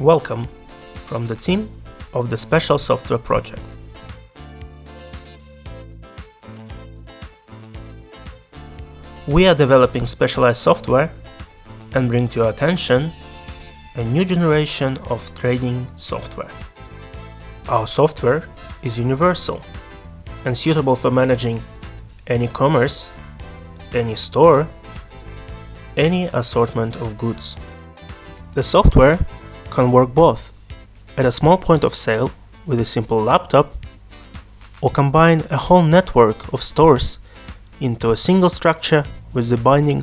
Welcome from the team of the Special Software project. We are developing specialized software and bring to your attention a new generation of trading software. Our software is universal and suitable for managing any commerce, any store, any assortment of goods. The software can work both at a small point of sale with a simple laptop or combine a whole network of stores into a single structure with the binding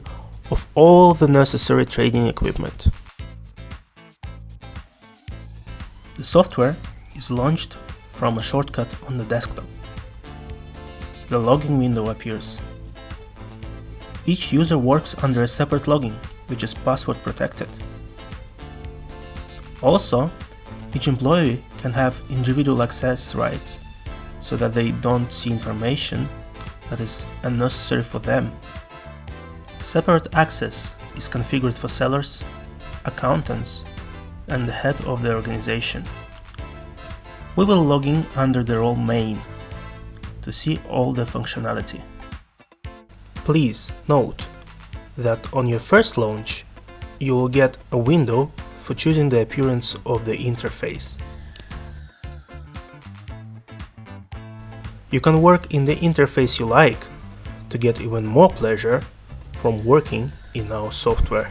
of all the necessary trading equipment. The software is launched from a shortcut on the desktop. The login window appears. Each user works under a separate login, which is password protected. Also, each employee can have individual access rights so that they don't see information that is unnecessary for them. Separate access is configured for sellers, accountants, and the head of the organization. We will log in under the role main to see all the functionality. Please note that on your first launch, you will get a window for choosing the appearance of the interface. You can work in the interface you like to get even more pleasure from working in our software.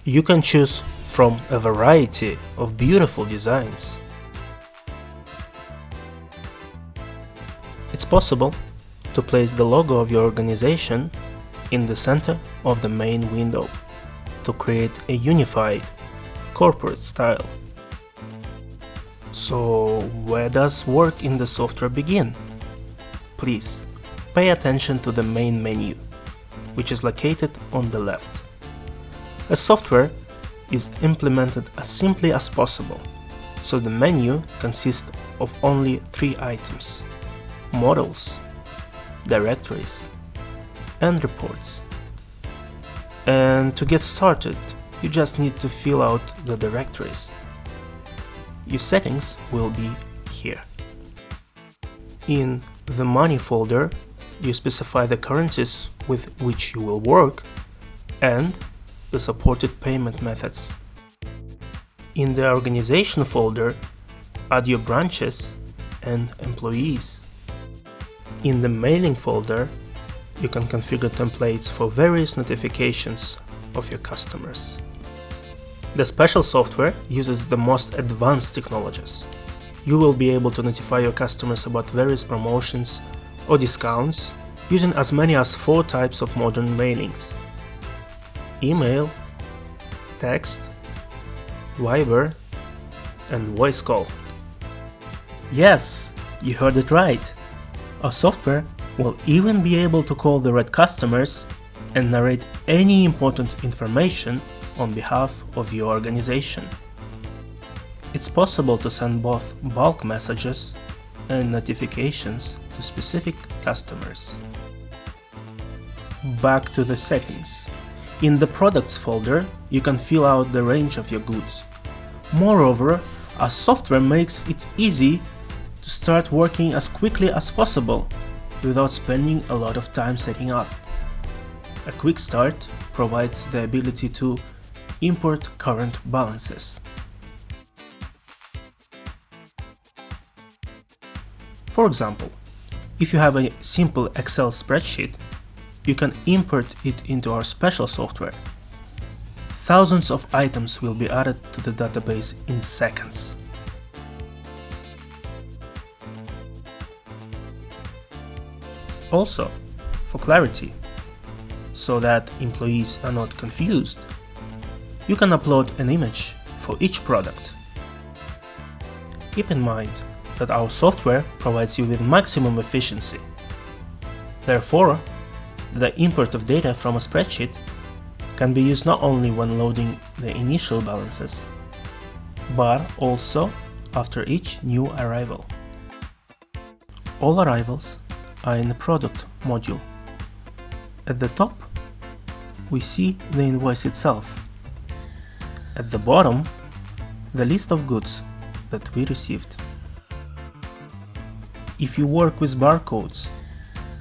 You can choose from a variety of beautiful designs. It's possible to place the logo of your organization in the center of the main window to create a unified corporate style. So, where does work in the software begin? Please pay attention to the main menu, which is located on the left. A software is implemented as simply as possible, so the menu consists of only 3 items: models, directories, and reports. And to get started, you just need to fill out the directories. Your settings will be here. In the Money folder, you specify the currencies with which you will work and the supported payment methods. In the Organization folder, add your branches and employees. In the Mailing folder, you can configure templates for various notifications of your customers. The special software uses the most advanced technologies. You will be able to notify your customers about various promotions or discounts using as many as 4 types of modern mailings: email, text, Viber, and voice call. Yes, you heard it right. Our software will even be able to call the right customers and narrate any important information on behalf of your organization. It's possible to send both bulk messages and notifications to specific customers. Back to the settings. In the Products folder, you can fill out the range of your goods. Moreover, our software makes it easy to start working as quickly as possible without spending a lot of time setting up. A quick start provides the ability to import current balances. For example, if you have a simple Excel spreadsheet, you can import it into our special software. Thousands of items will be added to the database in seconds. Also, for clarity, so that employees are not confused, you can upload an image for each product. Keep in mind that our software provides you with maximum efficiency. Therefore, the import of data from a spreadsheet can be used not only when loading the initial balances, but also after each new arrival. All arrivals are in the Product module. At the top, we see the invoice itself, At the bottom, the list of goods that we received. If you work with barcodes,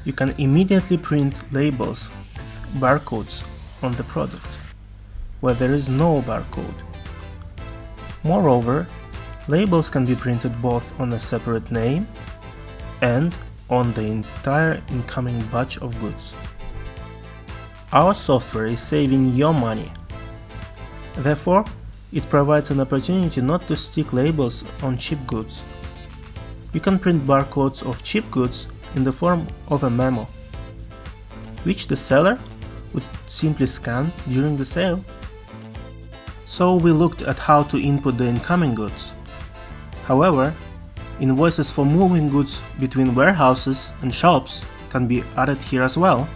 you can immediately print labels with barcodes on the product, where there is no barcode. Moreover, labels can be printed both on a separate name and on the entire incoming batch of goods. Our software is saving your money. Therefore, it provides an opportunity not to stick labels on cheap goods. You can print barcodes of cheap goods in the form of a memo, which the seller would simply scan during the sale. So we looked at how to input the incoming goods. However, invoices for moving goods between warehouses and shops can be added here as well.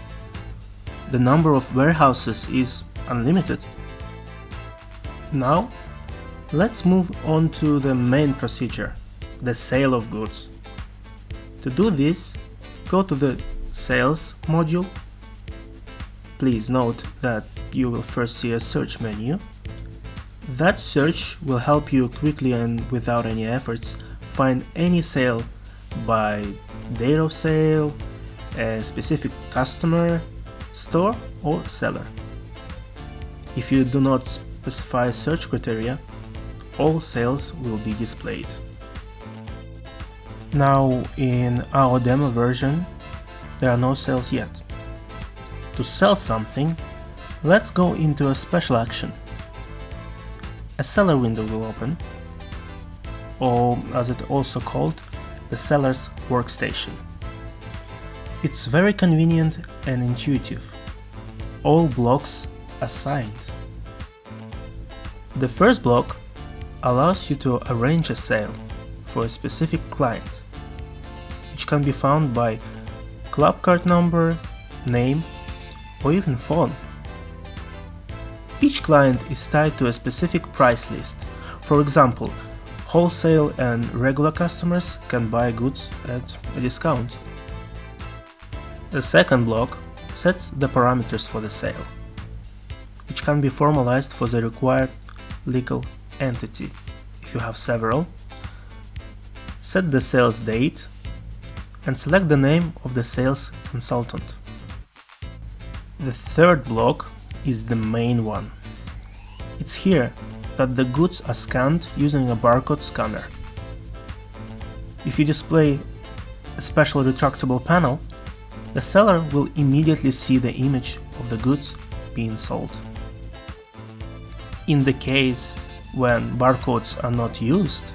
The number of warehouses is unlimited. Now, let's move on to the main procedure, the sale of goods. To do this, go to the Sales module. Please note that you will first see a search menu. That search will help you quickly and without any efforts find any sale by date of sale, a specific customer, store or seller. If you do not specify search criteria, all sales will be displayed. Now, in our demo version, there are no sales yet. To sell something, let's go into a special action. A seller window will open, or as it's also called, the seller's workstation. It's very convenient and intuitive. All blocks are signed. The first block allows you to arrange a sale for a specific client, which can be found by club card number, name, or even phone. Each client is tied to a specific price list. For example, wholesale and regular customers can buy goods at a discount. The second block sets the parameters for the sale, which can be formalized for the required legal entity. If you have several, set the sales date and select the name of the sales consultant. The third block is the main one. It's here that the goods are scanned using a barcode scanner. If you display a special retractable panel, the seller will immediately see the image of the goods being sold. In the case when barcodes are not used,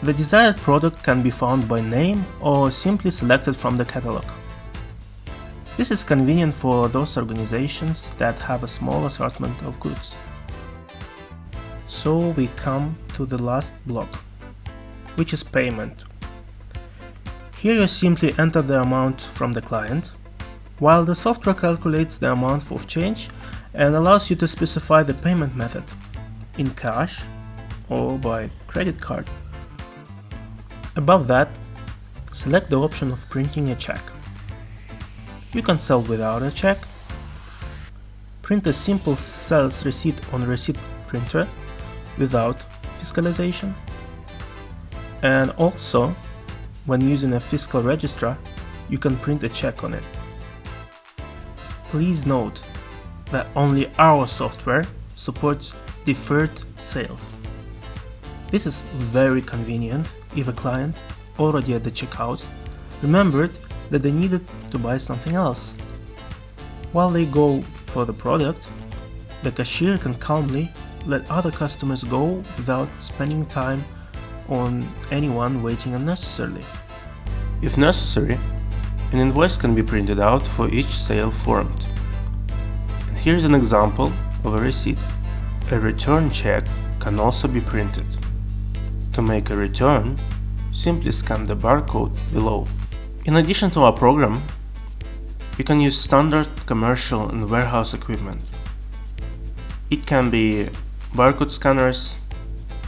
the desired product can be found by name or simply selected from the catalog. This is convenient for those organizations that have a small assortment of goods. So we come to the last block, which is payment. Here you simply enter the amount from the client, while the software calculates the amount of change and allows you to specify the payment method, in cash or by credit card. Above that, select the option of printing a check. You can sell without a check, print a simple sales receipt on a receipt printer without fiscalization, and also, when using a fiscal registrar, you can print a check on it. Please note that only our software supports deferred sales. This is very convenient if a client, already at the checkout, remembered that they needed to buy something else. While they go for the product, the cashier can calmly let other customers go without spending time on anyone waiting unnecessarily. If necessary, an invoice can be printed out for each sale formed. And here's an example of a receipt. A return check can also be printed. To make a return, simply scan the barcode below. In addition to our program, you can use standard commercial and warehouse equipment. It can be barcode scanners,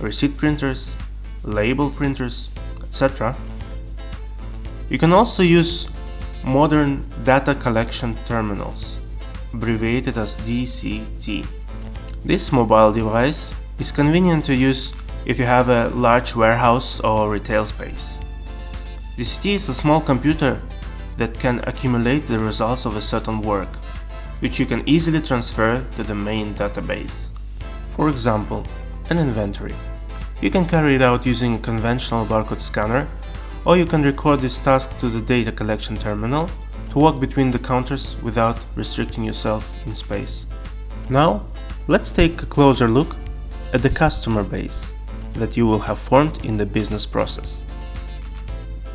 receipt printers, label printers, etc. You can also use modern data collection terminals, abbreviated as DCT. This mobile device is convenient to use if you have a large warehouse or retail space. DCT is a small computer that can accumulate the results of a certain work, which you can easily transfer to the main database. For example, an inventory. You can carry it out using a conventional barcode scanner, or you can record this task to the data collection terminal to walk between the counters without restricting yourself in space. Now, let's take a closer look at the customer base that you will have formed in the business process.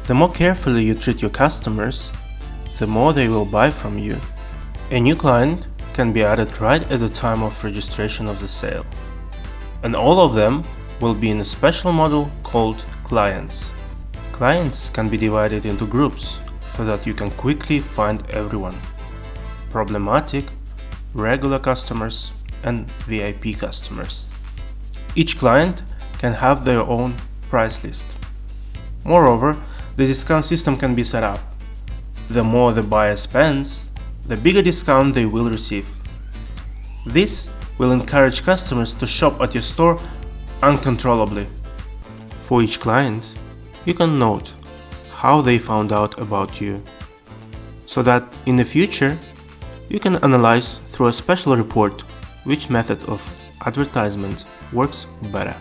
The more carefully you treat your customers, the more they will buy from you. A new client can be added right at the time of registration of the sale, and all of them will be in a special model called clients. Clients can be divided into groups so that you can quickly find everyone: problematic, regular customers, and VIP customers. Each client can have their own price list. Moreover, the discount system can be set up. The more the buyer spends, the bigger discount they will receive. This will encourage customers to shop at your store uncontrollably. For each client, you can note how they found out about you, so that in the future you can analyze through a special report which method of advertisement works better.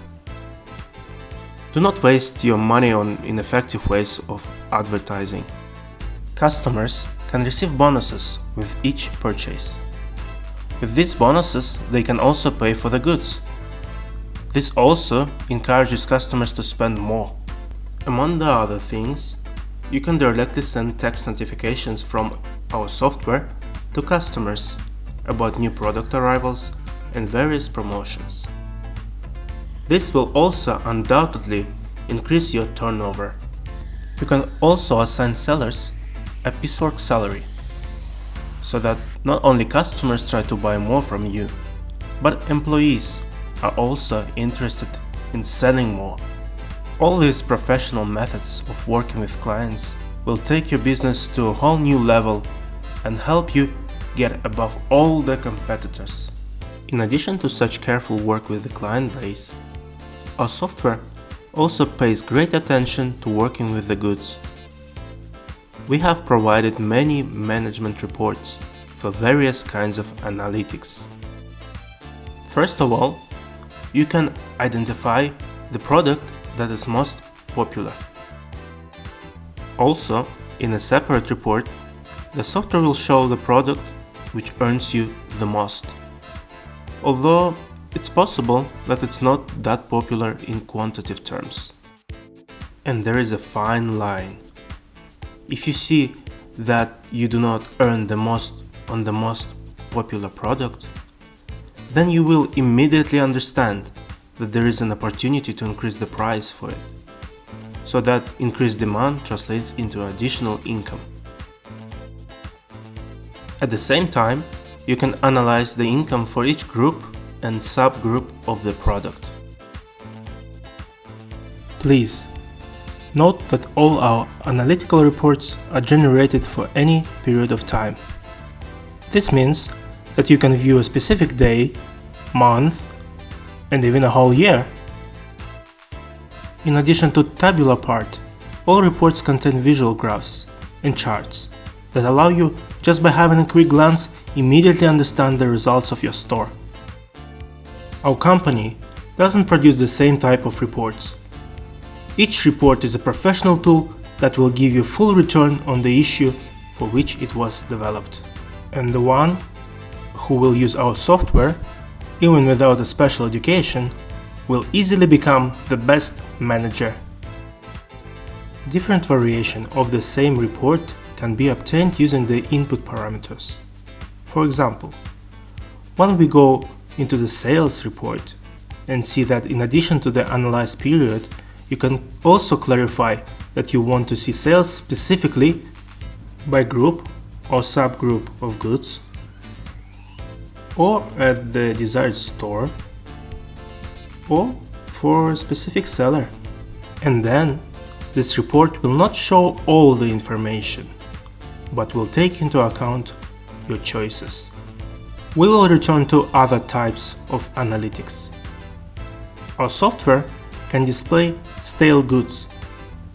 Do not waste your money on ineffective ways of advertising. Customers can receive bonuses with each purchase. With these bonuses, they can also pay for the goods. This also encourages customers to spend more. Among the other things, you can directly send text notifications from our software to customers about new product arrivals and various promotions. This will also undoubtedly increase your turnover. You can also assign sellers a piecework salary, so that not only customers try to buy more from you, but employees are also interested in selling more. All these professional methods of working with clients will take your business to a whole new level and help you get above all the competitors. In addition to such careful work with the client base, our software also pays great attention to working with the goods. We have provided many management reports for various kinds of analytics. First of all, you can identify the product that is most popular. Also, in a separate report, the software will show the product which earns you the most. Although it's possible that it's not that popular in quantitative terms. And there is a fine line. If you see that you do not earn the most on the most popular product, then you will immediately understand that there is an opportunity to increase the price for it, so that increased demand translates into additional income. At the same time, you can analyze the income for each group and subgroup of the product. Please note that all our analytical reports are generated for any period of time. This means that you can view a specific day, month, and even a whole year. In addition to tabular part, all reports contain visual graphs and charts that allow you, just by having a quick glance, immediately understand the results of your store. Our company doesn't produce the same type of reports. Each report is a professional tool that will give you full return on the issue for which it was developed. And the one who will use our software, even without a special education, will easily become the best manager. Different variation of the same report can be obtained using the input parameters. For example, when we go into the sales report and see that in addition to the analyzed period, you can also clarify that you want to see sales specifically by group or subgroup of goods, or at the desired store, or for a specific seller. And then this report will not show all the information, but will take into account your choices. We will return to other types of analytics. Our software can display stale goods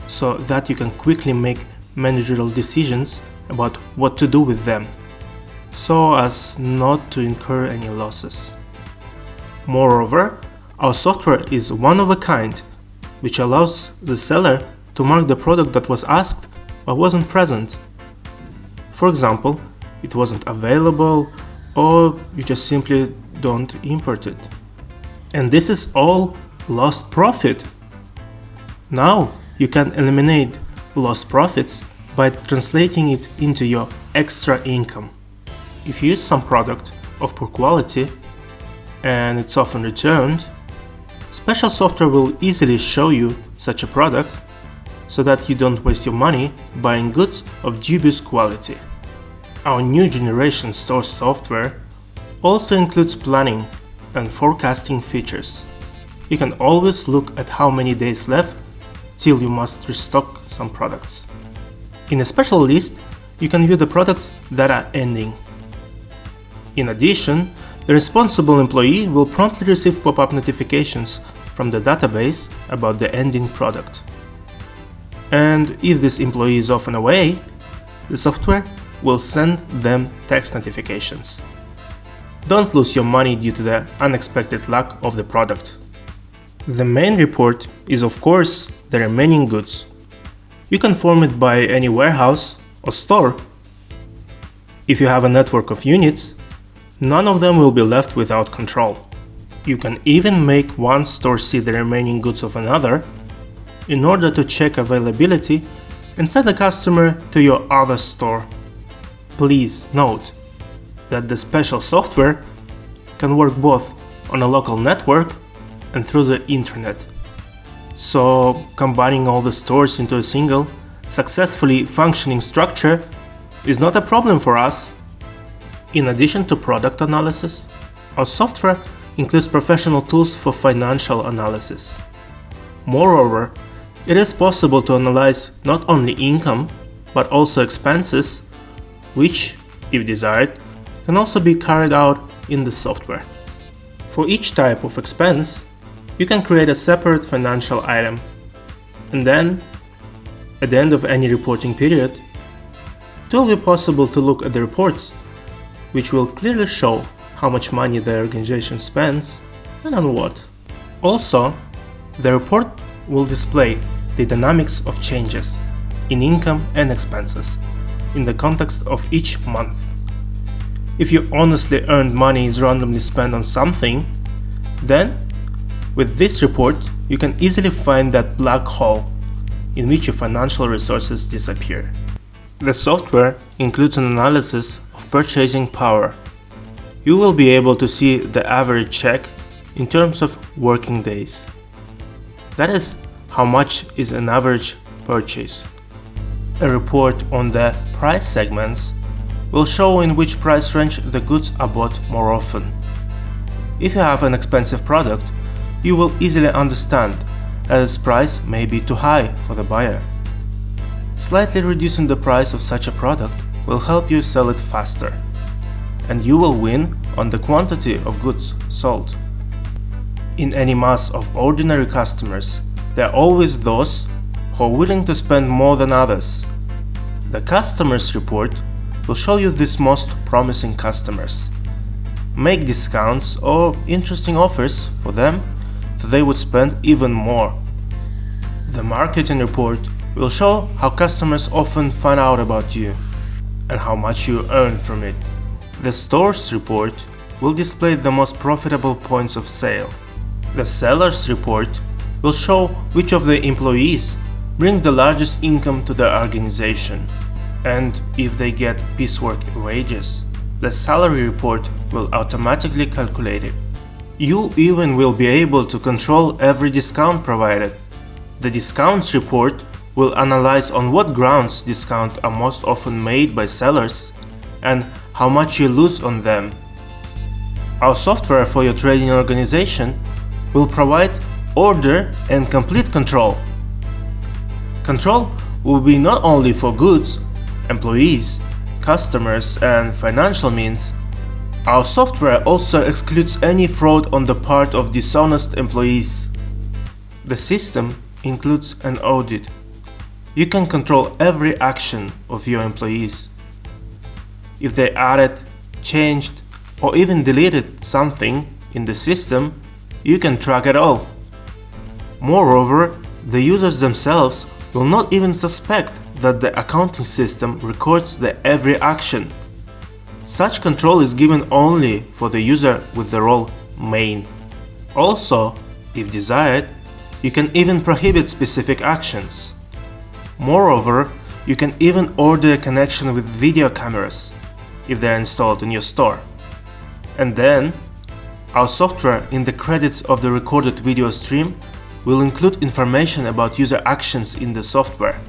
so that you can quickly make managerial decisions about what to do with them, so as not to incur any losses. Moreover, our software is one of a kind, which allows the seller to mark the product that was asked but wasn't present. For example, it wasn't available, or you just simply don't import it. And this is all lost profit. Now you can eliminate lost profits by translating it into your extra income. If you use some product of poor quality and it's often returned, special software will easily show you such a product so that you don't waste your money buying goods of dubious quality. Our new generation store software also includes planning and forecasting features. You can always look at how many days left till you must restock some products. In a special list, you can view the products that are ending. In addition, the responsible employee will promptly receive pop-up notifications from the database about the ending product. And if this employee is often away, the software will send them text notifications. Don't lose your money due to the unexpected lack of the product. The main report is, of course, the remaining goods. You can form it by any warehouse or store. If you have a network of units, none of them will be left without control. You can even make one store see the remaining goods of another in order to check availability and send the customer to your other store. Please note that the special software can work both on a local network and through the internet. So combining all the stores into a single, successfully functioning structure is not a problem for us. In addition to product analysis, our software includes professional tools for financial analysis. Moreover, it is possible to analyze not only income, but also expenses, which, if desired, can also be carried out in the software. For each type of expense, you can create a separate financial item, and then, at the end of any reporting period, it will be possible to look at the reports, which will clearly show how much money the organization spends and on what. Also, the report will display the dynamics of changes in income and expenses in the context of each month. If your honestly earned money is randomly spent on something, then with this report you can easily find that black hole in which your financial resources disappear. The software includes an analysis of purchasing power. You will be able to see the average check in terms of working days. That is how much is an average purchase. A report on the price segments will show in which price range the goods are bought more often. If you have an expensive product, you will easily understand that its price may be too high for the buyer. Slightly reducing the price of such a product will help you sell it faster, and you will win on the quantity of goods sold. In any mass of ordinary customers, there are always those who are willing to spend more than others. The customers report will show you these most promising customers. Make discounts or interesting offers for them so they would spend even more. The marketing report will show how customers often find out about you and how much you earn from it. The stores report will display the most profitable points of sale. The sellers report will show which of the employees bring the largest income to their organization and if they get piecework wages. The salary report will automatically calculate it. You even will be able to control every discount provided. The discounts report will analyze on what grounds discounts are most often made by sellers and how much you lose on them. Our software for your trading organization will provide order and complete control. Control will be not only for goods, employees, customers and financial means, Our software also excludes any fraud on the part of dishonest employees. The system includes an audit. You can control every action of your employees. If they added, changed, or even deleted something in the system, you can track it all. Moreover, the users themselves will not even suspect that the accounting system records the every action. Such control is given only for the user with the role main. Also, if desired, you can even prohibit specific actions. Moreover, you can even order a connection with video cameras if they are installed in your store. And then, our software in the credits of the recorded video stream will include information about user actions in the software.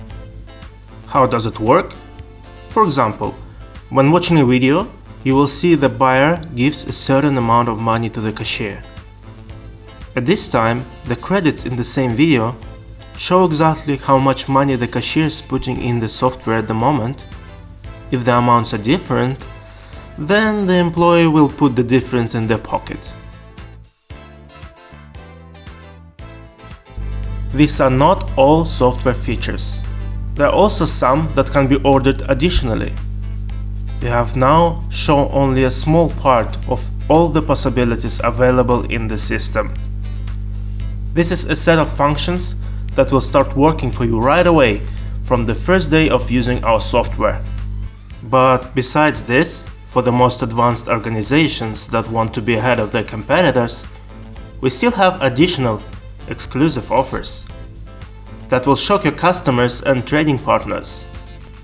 How does it work? For example, when watching a video, you will see the buyer gives a certain amount of money to the cashier. At this time, the credits in the same video show exactly how much money the cashier is putting in the software at the moment. If the amounts are different, then the employee will put the difference in their pocket. These are not all software features. There are also some that can be ordered additionally. We have now shown only a small part of all the possibilities available in the system. This is a set of functions that will start working for you right away from the first day of using our software. But besides this, for the most advanced organizations that want to be ahead of their competitors, we still have additional exclusive offers that will shock your customers and trading partners.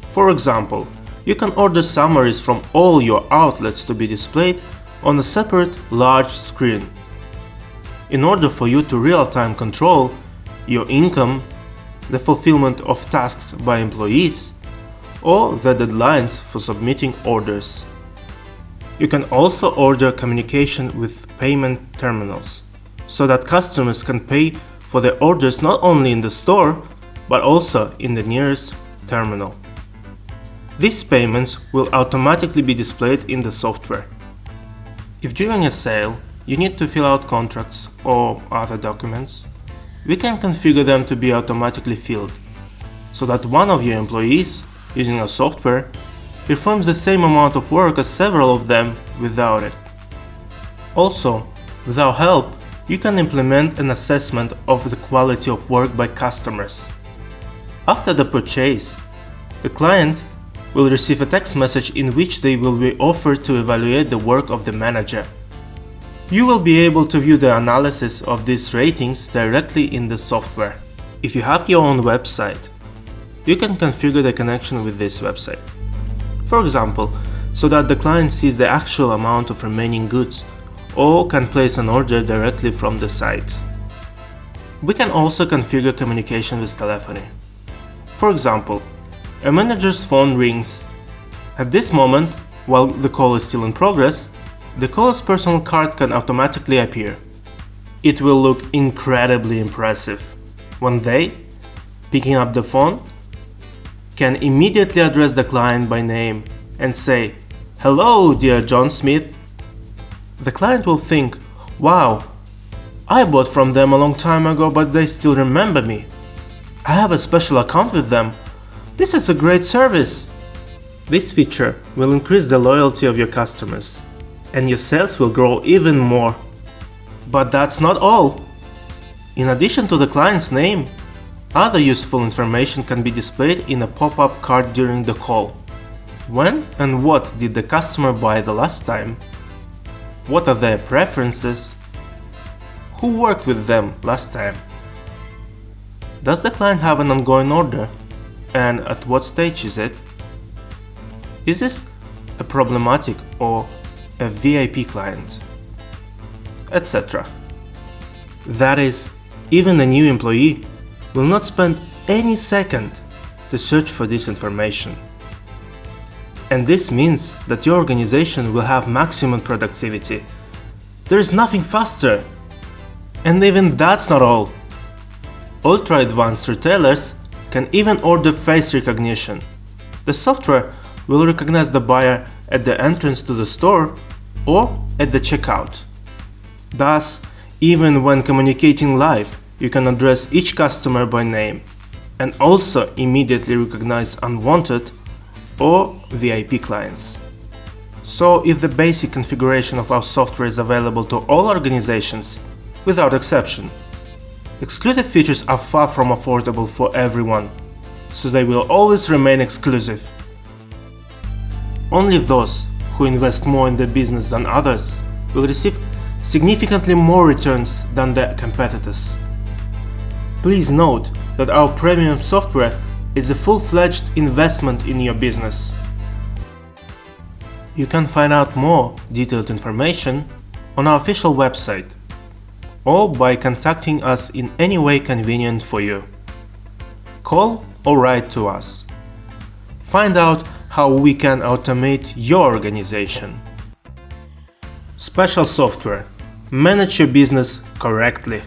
For example, you can order summaries from all your outlets to be displayed on a separate large screen. In order for you to real-time control your income, the fulfillment of tasks by employees, or the deadlines for submitting orders. You can also order communication with payment terminals, so that customers can pay for their orders not only in the store, but also in the nearest terminal. These payments will automatically be displayed in the software. If during a sale you need to fill out contracts or other documents, we can configure them to be automatically filled, so that one of your employees, using our software, performs the same amount of work as several of them without it. Also, with our help, you can implement an assessment of the quality of work by customers. After the purchase, the client will receive a text message in which they will be offered to evaluate the work of the manager. You will be able to view the analysis of these ratings directly in the software. If you have your own website, you can configure the connection with this website. For example, so that the client sees the actual amount of remaining goods, or can place an order directly from the site. We can also configure communication with telephony. For example, a manager's phone rings. At this moment, while the call is still in progress, the caller's personal card can automatically appear. It will look incredibly impressive when they, picking up the phone, can immediately address the client by name and say, "Hello, dear John Smith." The client will think, "Wow, I bought from them a long time ago, but they still remember me. I have a special account with them. This is a great service." This feature will increase the loyalty of your customers, and your sales will grow even more. But that's not all. In addition to the client's name, other useful information can be displayed in a pop-up card during the call. When and what did the customer buy the last time? What are their preferences? Who worked with them last time? Does the client have an ongoing order? And at what stage is it? Is this a problematic or a VIP client? Etc. That is, even a new employee will not spend any second to search for this information. And this means that your organization will have maximum productivity. There is nothing faster. And even that's not all. Ultra-advanced retailers can even order face recognition. The software will recognize the buyer at the entrance to the store or at the checkout. Thus, even when communicating live, you can address each customer by name and also immediately recognize unwanted or VIP clients. So if the basic configuration of our software is available to all organizations, without exception, exclusive features are far from affordable for everyone, so they will always remain exclusive. Only those who invest more in the business than others will receive significantly more returns than their competitors. Please note that our premium software is a full-fledged investment in your business. You can find out more detailed information on our official website or by contacting us in any way convenient for you. Call or write to us. Find out how we can automate your organization. Special software. Manage your business correctly.